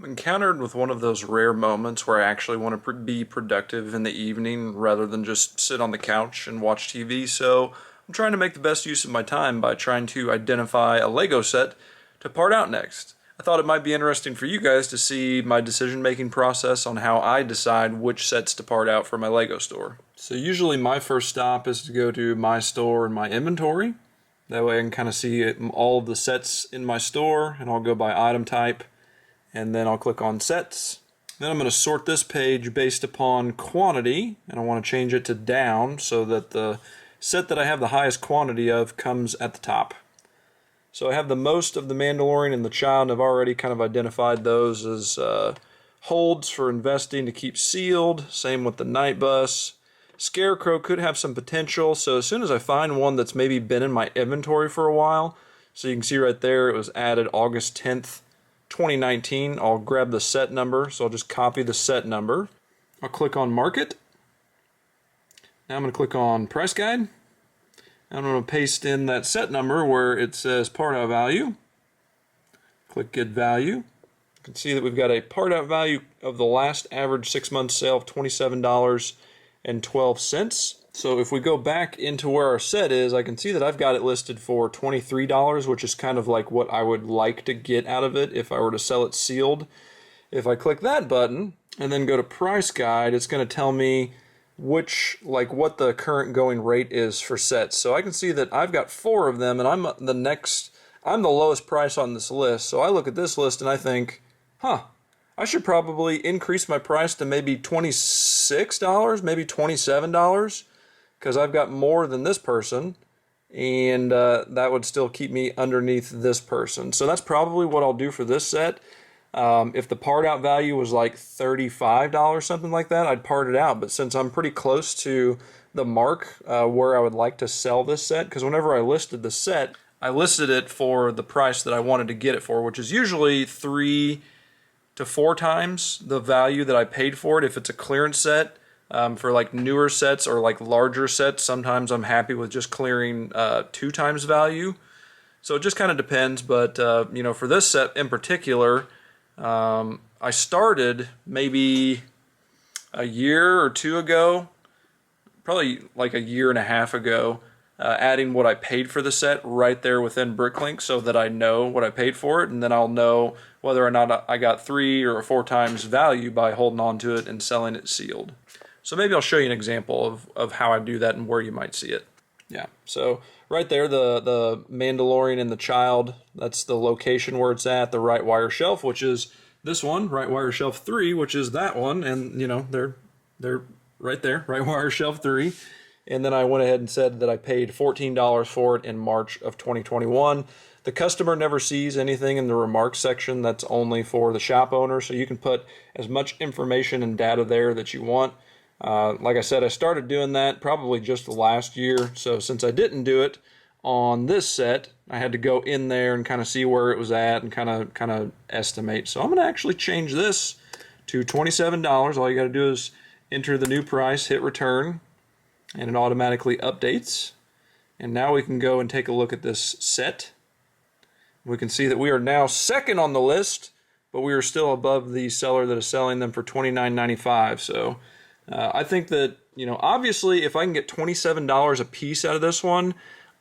I'm encountered with one of those rare moments where I actually want to be productive in the evening rather than just sit on the couch and watch TV, so I'm trying to make the best use of my time by trying to identify a Lego set to part out next. I thought it might be interesting for you guys to see my decision-making process on how I decide which sets to part out for my Lego store. So usually my first stop is to go to my store and my inventory. That way I can kind of see all of the sets in my store, and I'll go by item type, and then I'll click on sets. Then I'm going to sort this page based upon quantity, and I want to change it to down so that the set that I have the highest quantity of comes at the top. So I have the most of the Mandalorian and the Child, and I've already kind of identified those as holds for investing to keep sealed. Same with the Night Bus. Scarecrow could have some potential, so as soon as I find one that's maybe been in my inventory for a while, so you can see right there it was added August 10th, 2019, I'll grab the set number, so I'll just copy the set number. I'll click on Market. Now I'm going to click on Price Guide. I'm going to paste in that set number where it says part out value. Click Get Value. You can see that we've got a part out value of the last average 6-month sale of $27.12. So if we go back into where our set is, I can see that I've got it listed for $23, which is kind of like what I would like to get out of it if I were to sell it sealed. If I click that button and then go to Price Guide, it's going to tell me what the current going rate is for sets. So I can see that I've got 4 of them, and I'm the lowest price on this list. So I look at this list and I think, I should probably increase my price to maybe $26, maybe $27, because I've got more than this person, and that would still keep me underneath this person. So that's probably what I'll do for this set. If the part out value was like $35, something like that, I'd part it out. But since I'm pretty close to the mark where I would like to sell this set, because whenever I listed the set, I listed it for the price that I wanted to get it for, which is usually 3 to 4 times the value that I paid for it if it's a clearance set. For like newer sets or like larger sets, sometimes I'm happy with just clearing 2 times value. So it just kind of depends, but for this set in particular, I started maybe a year or 2 ago, probably like a year and a half ago, adding what I paid for the set right there within Bricklink so that I know what I paid for it, and then I'll know whether or not I got 3 or 4 times value by holding on to it and selling it sealed. So maybe I'll show you an example of how I do that and where you might see it. Yeah, so right there, the Mandalorian and the Child, that's the location where it's at, the right wire shelf, which is this one, right wire shelf 3, which is that one, and they're right there, right wire shelf 3. And then I went ahead and said that I paid $14 for it in March of 2021. The customer never sees anything in the remarks section. That's only for the shop owner, so you can put as much information and data there that you want. Like I said, I started doing that probably just last year, so since I didn't do it on this set, I had to go in there and kind of see where it was at and kind of estimate. So I'm going to actually change this to $27. All you got to do is enter the new price, hit return, and it automatically updates. And now we can go and take a look at this set. We can see that we are now second on the list, but we are still above the seller that is selling them for $29.95. So I think that, obviously if I can get $27 a piece out of this one,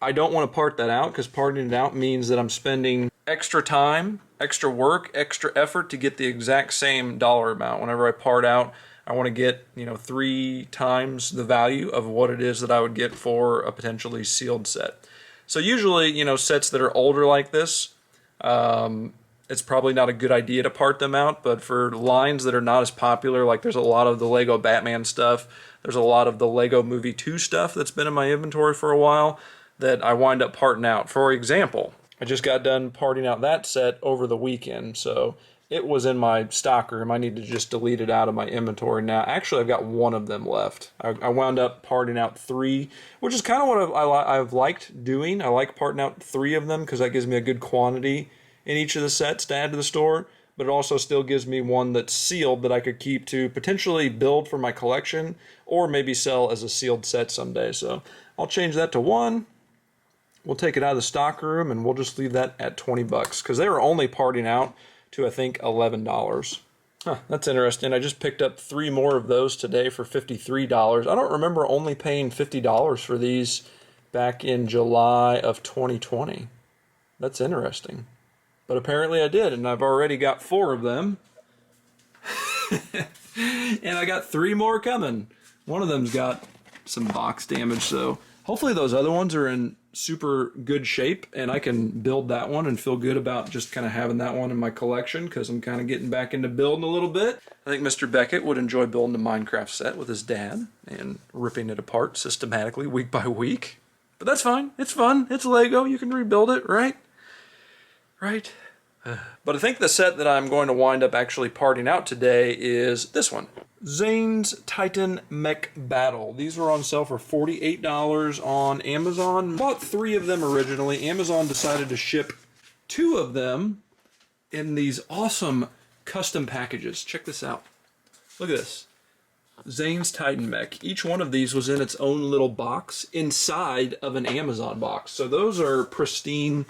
I don't want to part that out, because parting it out means that I'm spending extra time, extra work, extra effort to get the exact same dollar amount. Whenever I part out, I want to get 3 times the value of what it is that I would get for a potentially sealed set. So usually, sets that are older like this, it's probably not a good idea to part them out, but for lines that are not as popular, like there's a lot of the Lego Batman stuff, there's a lot of the Lego Movie 2 stuff that's been in my inventory for a while that I wind up parting out. For example, I just got done parting out that set over the weekend, so it was in my stock room. I need to just delete it out of my inventory now. Actually, I've got 1 of them left. I wound up parting out 3, which is kind of what I've liked doing. I like parting out 3 of them because that gives me a good quantity in each of the sets to add to the store, but it also still gives me one that's sealed that I could keep to potentially build for my collection or maybe sell as a sealed set someday. So I'll change that to 1. We'll take it out of the stock room and we'll just leave that at $20 because they were only parting out to, I think, $11. Huh, that's interesting. I just picked up 3 more of those today for $53. I don't remember only paying $50 for these back in July of 2020. That's interesting. But apparently I did, and I've already got 4 of them. And I got 3 more coming. One of them's got some box damage, so hopefully those other ones are in super good shape, and I can build that one and feel good about just kind of having that one in my collection, because I'm kind of getting back into building a little bit. I think Mr. Beckett would enjoy building a Minecraft set with his dad and ripping it apart systematically week by week. But that's fine. It's fun. It's Lego. You can rebuild it, right? Right? But I think the set that I'm going to wind up actually parting out today is this one. Zayn's Titan Mech Battle. These were on sale for $48 on Amazon. Bought 3 of them originally. Amazon decided to ship 2 of them in these awesome custom packages. Check this out. Look at this. Zayn's Titan Mech. Each one of these was in its own little box inside of an Amazon box. So those are pristine,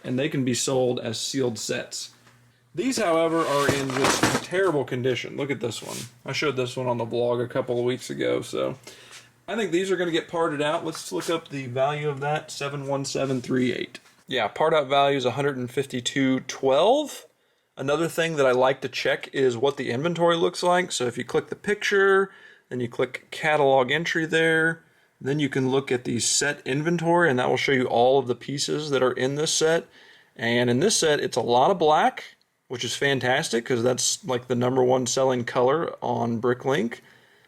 and they can be sold as sealed sets. These, however, are in just terrible condition. Look at this one. I showed this one on the vlog a couple of weeks ago, so I think these are going to get parted out. Let's look up the value of that, 71738. Yeah, part out value is $152.12. Another thing that I like to check is what the inventory looks like. So if you click the picture, then you click catalog entry there, then you can look at the set inventory, and that will show you all of the pieces that are in this set. And in this set, it's a lot of black, which is fantastic because that's like the #1 selling color on Bricklink.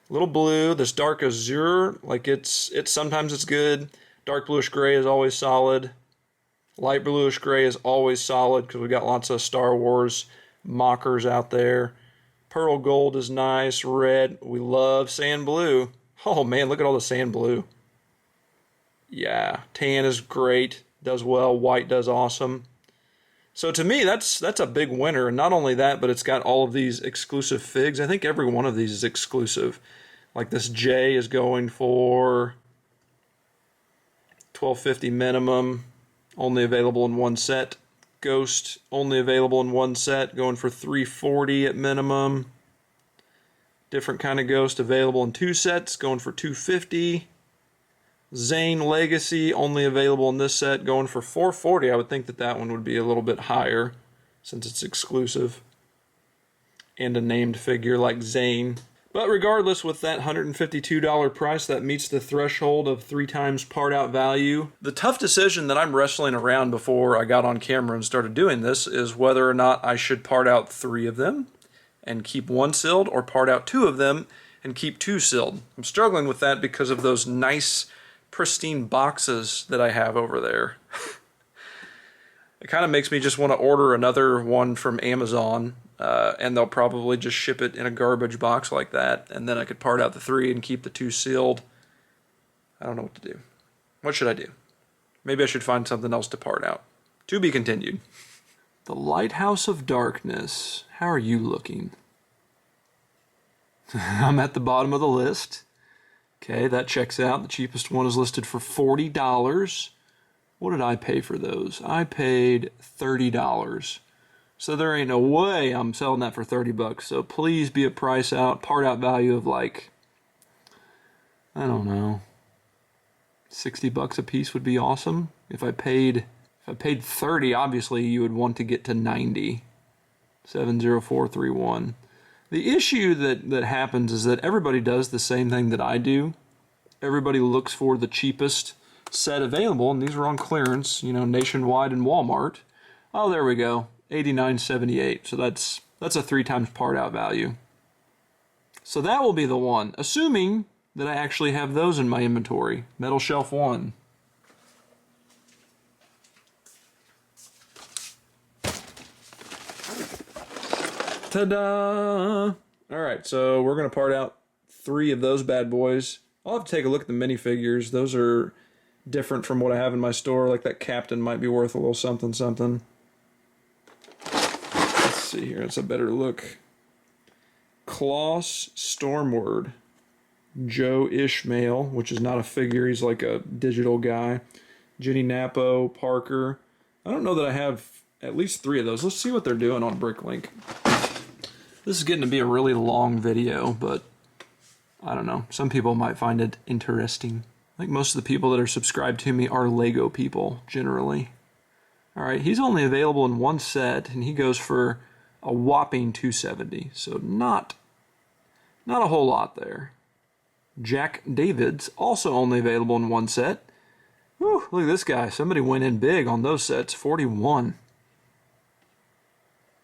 A little blue, this dark azure, like it's sometimes it's good. Dark bluish gray is always solid. Light bluish gray is always solid because we got lots of Star Wars mockers out there. Pearl gold is nice. Red, we love sand blue. Oh man, look at all the sand blue. Yeah, tan is great, does well. White does awesome. So to me, that's a big winner. And not only that, but it's got all of these exclusive figs. I think every one of these is exclusive. Like this J is going for $12.50 minimum, only available in 1 set. Ghost, only available in 1 set, going for $3.40 at minimum. Different kind of Ghost available in 2 sets, going for $2.50. Zayn Legacy, only available in this set, going for $4.40. I would think that one would be a little bit higher since it's exclusive and a named figure like Zayn. But regardless, with that $152 price, that meets the threshold of 3 times part out value. The tough decision that I'm wrestling around before I got on camera and started doing this is whether or not I should part out 3 of them and keep 1 sealed, or part out 2 of them and keep 2 sealed. I'm struggling with that because of those nice, pristine boxes that I have over there. It kind of makes me just want to order another one from Amazon, and they'll probably just ship it in a garbage box like that, and then I could part out the 3 and keep the 2 sealed. I don't know what to do. What should I do? Maybe I should find something else to part out. To be continued. The Lighthouse of Darkness. How are you looking? I'm at the bottom of the list. Okay, that checks out. The cheapest one is listed for $40. What did I pay for those? I paid $30. So there ain't no way I'm selling that for $30. So please be a price out, part out value of like, I don't know, $60 a piece would be awesome. If I paid $30, obviously you would want to get to $90. 70431. The issue that happens is that everybody does the same thing that I do. Everybody looks for the cheapest set available, and these are on clearance, nationwide and Walmart. Oh, there we go, $89.78. So that's a 3 times part out value. So that will be the one, assuming that I actually have those in my inventory. Metal Shelf 1. Ta-da! Alright, so we're going to part out 3 of those bad boys. I'll have to take a look at the minifigures. Those are different from what I have in my store. Like that Captain might be worth a little something something. Let's see here, it's a better look. Klaus Stormward. Joe Ishmael, which is not a figure, he's like a digital guy. Jenny Napo, Parker. I don't know that I have at least 3 of those. Let's see what they're doing on Bricklink. This is getting to be a really long video, but I don't know. Some people might find it interesting. I think most of the people that are subscribed to me are Lego people, generally. Alright, he's only available in 1 set, and he goes for a whopping $270. So not a whole lot there. Jack Davids, also only available in 1 set. Whew, look at this guy. Somebody went in big on those sets. 41.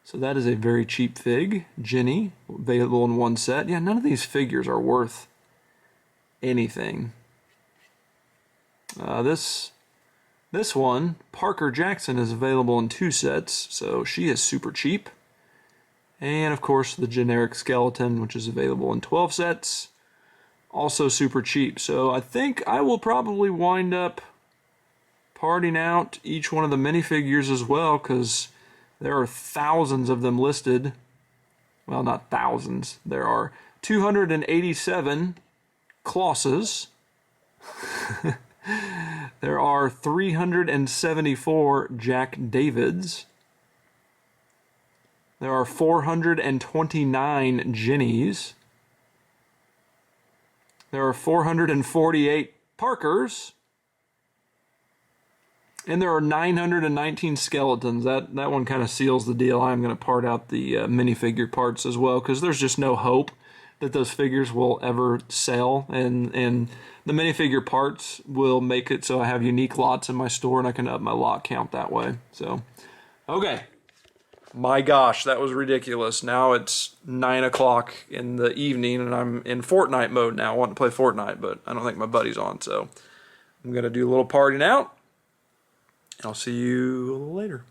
So that is a very cheap fig. Jenny, available in 1 set. Yeah, none of these figures are worth anything. This one, Parker Jackson, is available in 2 sets, so she is super cheap. And of course the generic skeleton, which is available in 12 sets, also super cheap. So I think I will probably wind up parting out each one of the minifigures as well, because there are thousands of them listed. Well, not thousands. There are 287 Clauses. There are 374 Jack Davids. There are 429 Jennies. There are 448 Parkers. And there are 919 skeletons. That one kind of seals the deal. I'm going to part out the minifigure parts as well, because there's just no hope that those figures will ever sell. And the minifigure parts will make it so I have unique lots in my store, and I can up my lot count that way. So, okay. My gosh, that was ridiculous. Now it's 9 o'clock in the evening, and I'm in Fortnite mode now. I want to play Fortnite, but I don't think my buddy's on, so I'm going to do a little partying out. I'll see you later.